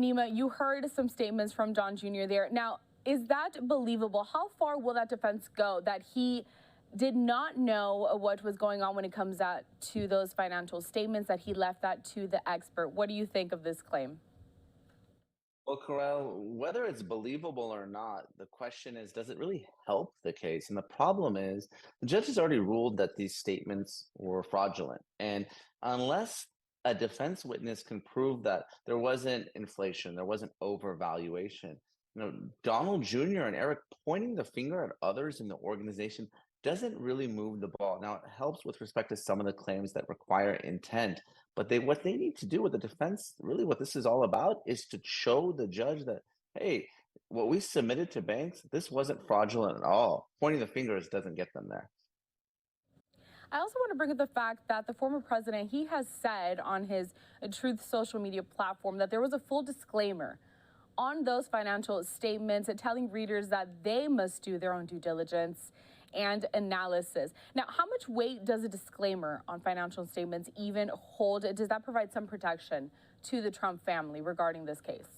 Neama, you heard some statements from John Jr. there. Now, is that believable? How far will that defense go that he did not know what was going on when it comes out to those financial statements, that he left that to the expert? What do you think of this claim? Well, Corral, whether it's believable or not, the question is, does it really help the case? And the problem is, the judge has already ruled that these statements were fraudulent. And unless a defense witness can prove that there wasn't inflation, there wasn't overvaluation, Donald Jr. and Eric pointing the finger at others in the organization doesn't really move the ball. Now, it helps with respect to some of the claims that require intent, but what they need to do with the defense, really what this is all about, is to show the judge that, hey, what we submitted to banks, this wasn't fraudulent at all. Pointing the fingers doesn't get them there. I also want to bring up the fact that the former president, he has said on his Truth social media platform that there was a full disclaimer on those financial statements, telling readers that they must do their own due diligence and analysis. Now, how much weight does a disclaimer on financial statements even hold? Does that provide some protection to the Trump family regarding this case?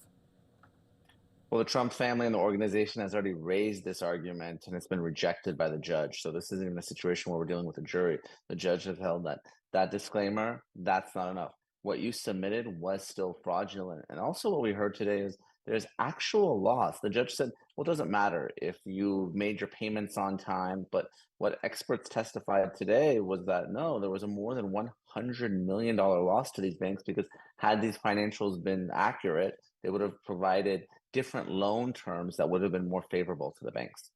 Well, the Trump family and the organization has already raised this argument, and it's been rejected by the judge. So this isn't even a situation where we're dealing with a jury. The judge has held that disclaimer, that's not enough. What you submitted was still fraudulent. And also what we heard today is there's actual loss. The judge said, well, it doesn't matter if you made your payments on time, but what experts testified today was that no, there was a more than $100 million loss to these banks, because had these financials been accurate, they would have provided different loan terms that would have been more favorable to the banks.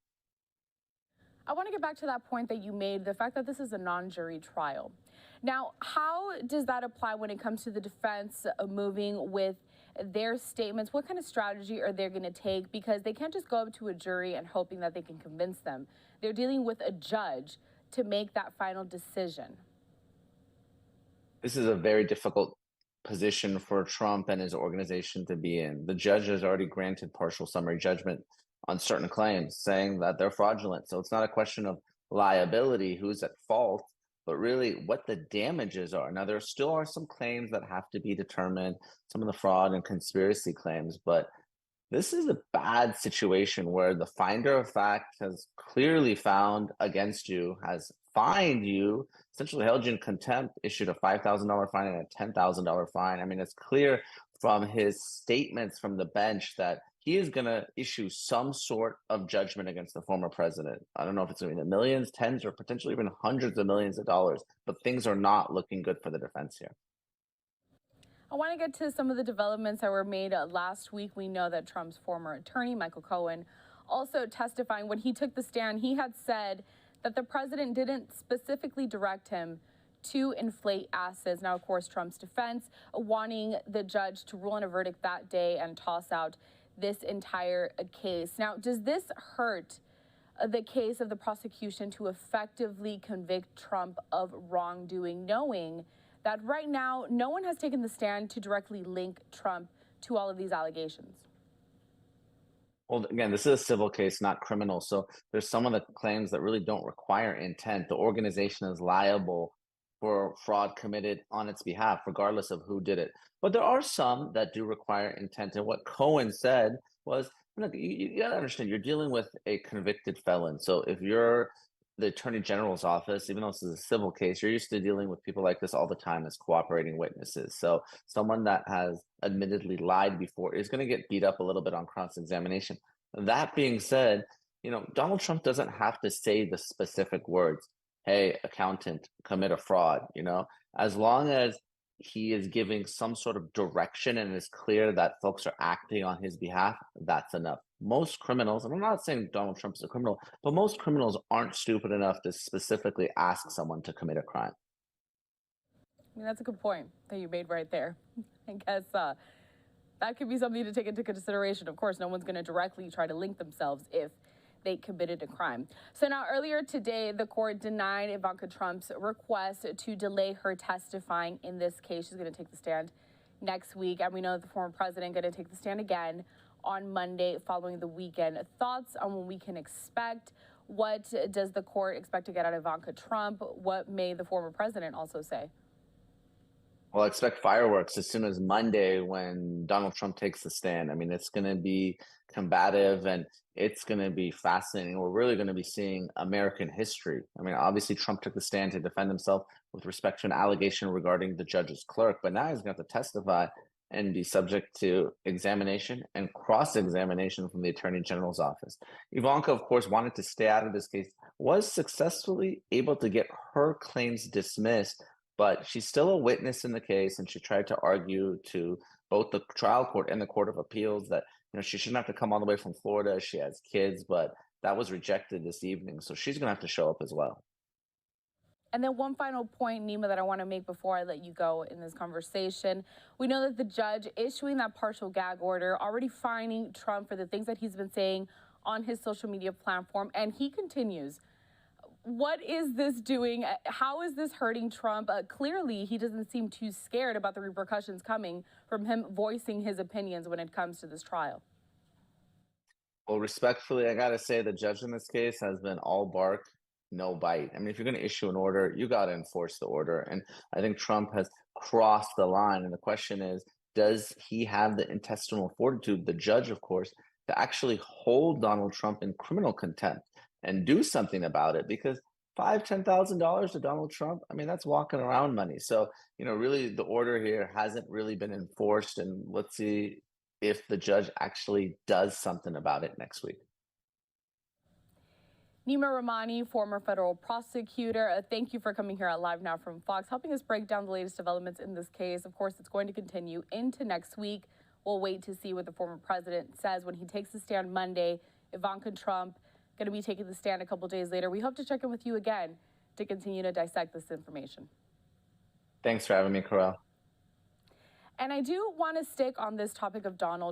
I want to get back to that point that you made, the fact that this is a non-jury trial. Now, how does that apply when it comes to the defense moving with their statements? What kind of strategy are they going to take? Because they can't just go up to a jury and hoping that they can convince them. They're dealing with a judge to make that final decision. This is a very difficult position for Trump and his organization to be in. The judge has already granted partial summary judgment on certain claims, saying that they're fraudulent. So it's not a question of liability, who's at fault, but really what the damages are. Now, there still are some claims that have to be determined, some of the fraud and conspiracy claims, but this is a bad situation where the finder of fact has clearly found against you, has fined you, essentially held you in contempt, issued a $5,000 fine and a $10,000 fine. I mean, it's clear from his statements from the bench that he is going to issue some sort of judgment against the former president. I don't know if it's going to be the millions, tens, or potentially even hundreds of millions of dollars, but things are not looking good for the defense here. I want to get to some of the developments that were made last week. We know that Trump's former attorney, Michael Cohen, also testifying. When he took the stand, he had said that the president didn't specifically direct him to inflate assets. Now, of course, Trump's defense wanting the judge to rule in a verdict that day and toss out this entire case. Now, does this hurt the case of the prosecution to effectively convict Trump of wrongdoing, knowing that right now no one has taken the stand to directly link Trump to all of these allegations? Well, again, this is a civil case, not criminal. So there's some of the claims that really don't require intent. The organization is liable for fraud committed on its behalf, regardless of who did it. But there are some that do require intent. And what Cohen said was, look, you got to understand, you're dealing with a convicted felon. So if you're the attorney general's office, even though this is a civil case, you're used to dealing with people like this all the time as cooperating witnesses. So someone that has admittedly lied before is going to get beat up a little bit on cross-examination. That being said, Donald Trump doesn't have to say the specific words, hey, accountant, commit a fraud, as long as he is giving some sort of direction and it's clear that folks are acting on his behalf, that's enough. Most criminals, and I'm not saying Donald Trump is a criminal, but most criminals aren't stupid enough to specifically ask someone to commit a crime. I mean, that's a good point that you made right there. I guess that could be something to take into consideration. Of course, no one's going to directly try to link themselves if they committed a crime. So now, earlier today, the court denied Evanka Trump's request to delay her testifying in this case. She's going to take the stand next week, and we know that the former president going to take the stand again on Monday following the weekend. Thoughts on when we can expect? What does the court expect to get out of Evanka Trump? What may the former president also say? Well, expect fireworks as soon as Monday when Donald Trump takes the stand. I mean, it's going to be combative and it's going to be fascinating. We're really going to be seeing American history. I mean, obviously, Trump took the stand to defend himself with respect to an allegation regarding the judge's clerk, but now he's going to have to testify and be subject to examination and cross examination from the Attorney General's office. Ivanka, of course, wanted to stay out of this case, was successfully able to get her claims dismissed, but she's still a witness in the case, and she tried to argue to both the trial court and the Court of Appeals that she shouldn't have to come all the way from Florida. She has kids, but that was rejected this evening, so she's going to have to show up as well. And then one final point, Neama, that I want to make before I let you go in this conversation. We know that the judge issuing that partial gag order, already fining Trump for the things that he's been saying on his social media platform, and he continues. What is this doing? How is this hurting Trump? Clearly, he doesn't seem too scared about the repercussions coming from him voicing his opinions when it comes to this trial. Well, respectfully, I got to say the judge in this case has been all bark, no bite. I mean, if you're going to issue an order, you got to enforce the order. And I think Trump has crossed the line. And the question is, does he have the intestinal fortitude, the judge, of course, to actually hold Donald Trump in criminal contempt and do something about it? Because $10,000 to Donald Trump, I mean, that's walking around money. So, really the order here hasn't really been enforced. And let's see if the judge actually does something about it next week. Neama Rahmani, former federal prosecutor, thank you for coming here at Live Now from Fox, helping us break down the latest developments in this case. Of course, it's going to continue into next week. We'll wait to see what the former president says when he takes the stand Monday. Evanka Trump going to be taking the stand a couple days later. We hope to check in with you again to continue to dissect this information. Thanks for having me, Corral. And I do want to stick on this topic of Donald